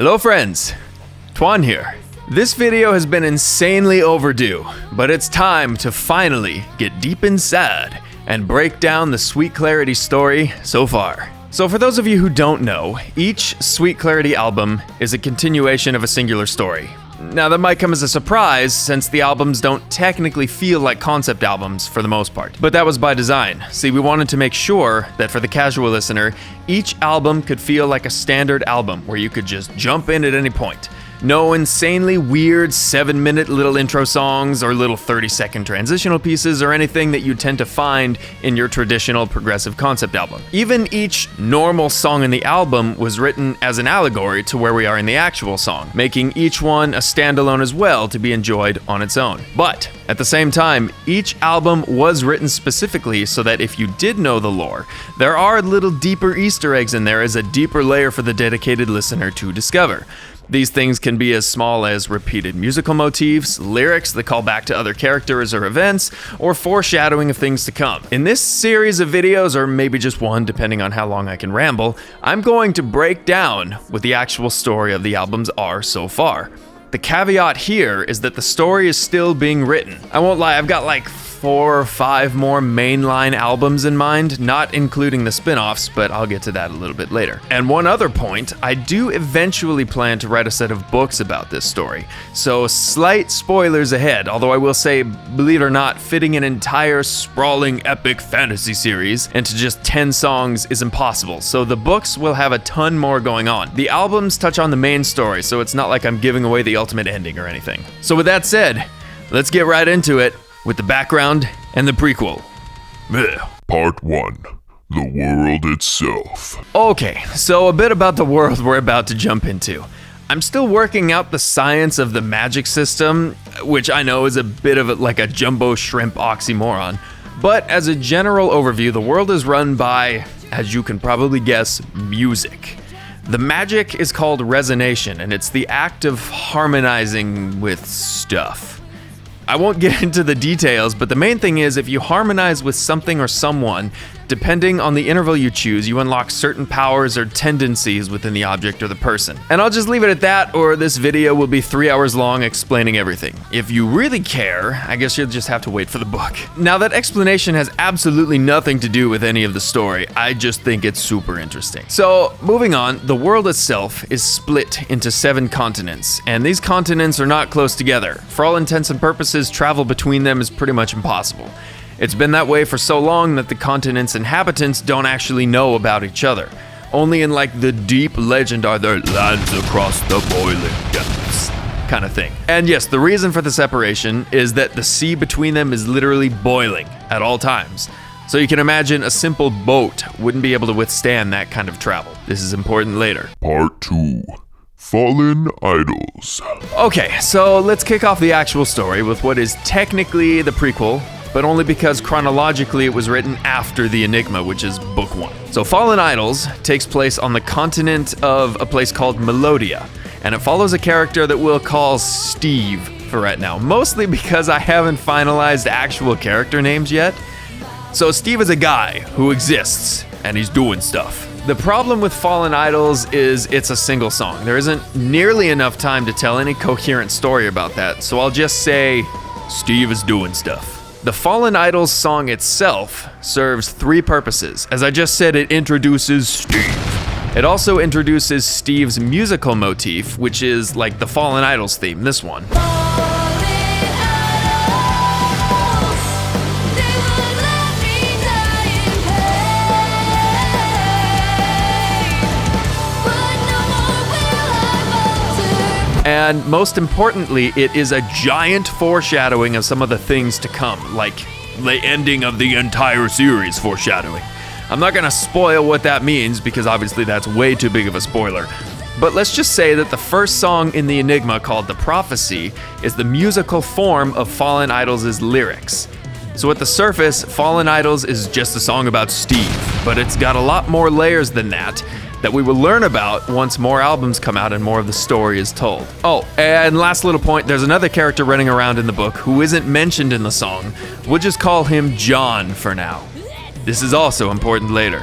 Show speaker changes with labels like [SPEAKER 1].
[SPEAKER 1] Hello friends, Twan here. This video has been insanely overdue, but it's time to finally get deep inside and break down the Sweet Clarity story so far. So for those of you who don't know, each Sweet Clarity album is a continuation of a singular story. Now that might come as a surprise since the albums don't technically feel like concept albums for the most part, but that was by design. See, we wanted to make sure that for the casual listener, each album could feel like a standard album where you could just jump in at any point. No insanely weird 7-minute little intro songs or little 30-second transitional pieces or anything that you tend to find in your traditional progressive concept album. Even each normal song in the album was written as an allegory to where we are in the actual song, making each one a standalone as well to be enjoyed on its own. But at the same time, each album was written specifically so that if you did know the lore, there are little deeper Easter eggs in there as a deeper layer for the dedicated listener to discover. These things can be as small as repeated musical motifs, lyrics that call back to other characters or events, or foreshadowing of things to come. In this series of videos, or maybe just one depending on how long I can ramble, I'm going to break down what the actual story of the albums are so far. The caveat here is that the story is still being written. I won't lie, I've got like 4 or 5 more mainline albums in mind, not including the spin-offs, but I'll get to that a little bit later. And one other point, I do eventually plan to write a set of books about this story, so slight spoilers ahead, although I will say, believe it or not, fitting an entire sprawling epic fantasy series into just 10 songs is impossible, so the books will have a ton more going on. The albums touch on the main story, so it's not like I'm giving away the ultimate ending or anything. So with that said, let's get right into it with the background and the prequel.
[SPEAKER 2] Part 1. The world itself.
[SPEAKER 1] Okay, so a bit about the world we're about to jump into. I'm still working out the science of the magic system, which I know is a bit of like a jumbo shrimp oxymoron, but as a general overview, the world is run by, as you can probably guess, music. The magic is called resonation, and it's the act of harmonizing with stuff. I won't get into the details, but the main thing is if you harmonize with something or someone, depending on the interval you choose, you unlock certain powers or tendencies within the object or the person. And I'll just leave it at that, or this video will be 3 hours long explaining everything. If you really care, I guess you'll just have to wait for the book. Now that explanation has absolutely nothing to do with any of the story, I just think it's super interesting. So, moving on, the world itself is split into 7 continents, and these continents are not close together. For all intents and purposes, travel between them is pretty much impossible. It's been that way for so long that the continent's inhabitants don't actually know about each other. Only in like the deep legend are there lands across the boiling depths kind of thing. And yes, the reason for the separation is that the sea between them is literally boiling at all times. So you can imagine a simple boat wouldn't be able to withstand that kind of travel. This is important later.
[SPEAKER 2] Part 2. Fallen Idols.
[SPEAKER 1] Okay, so let's kick off the actual story with what is technically the prequel, but only because chronologically it was written after the Enigma, which is book 1. So Fallen Idols takes place on the continent of a place called Melodia, and it follows a character that we'll call Steve for right now, mostly because I haven't finalized actual character names yet. So Steve is a guy who exists, and he's doing stuff. The problem with Fallen Idols is it's a single song. There isn't nearly enough time to tell any coherent story about that, so I'll just say Steve is doing stuff. The Fallen Idols song itself serves 3 purposes. As I just said, it introduces Steve. It also introduces Steve's musical motif, which is like the Fallen Idols theme, this one. And most importantly, it is a giant foreshadowing of some of the things to come, like the ending of the entire series foreshadowing. I'm not gonna spoil what that means because obviously that's way too big of a spoiler. But let's just say that the first song in the Enigma, called The Prophecy, is the musical form of Fallen Idols' lyrics. So at the surface, Fallen Idols is just a song about Steve, but it's got a lot more layers than that we will learn about once more albums come out and more of the story is told. Oh, and last little point, there's another character running around in the book who isn't mentioned in the song. We'll just call him John for now. This is also important later.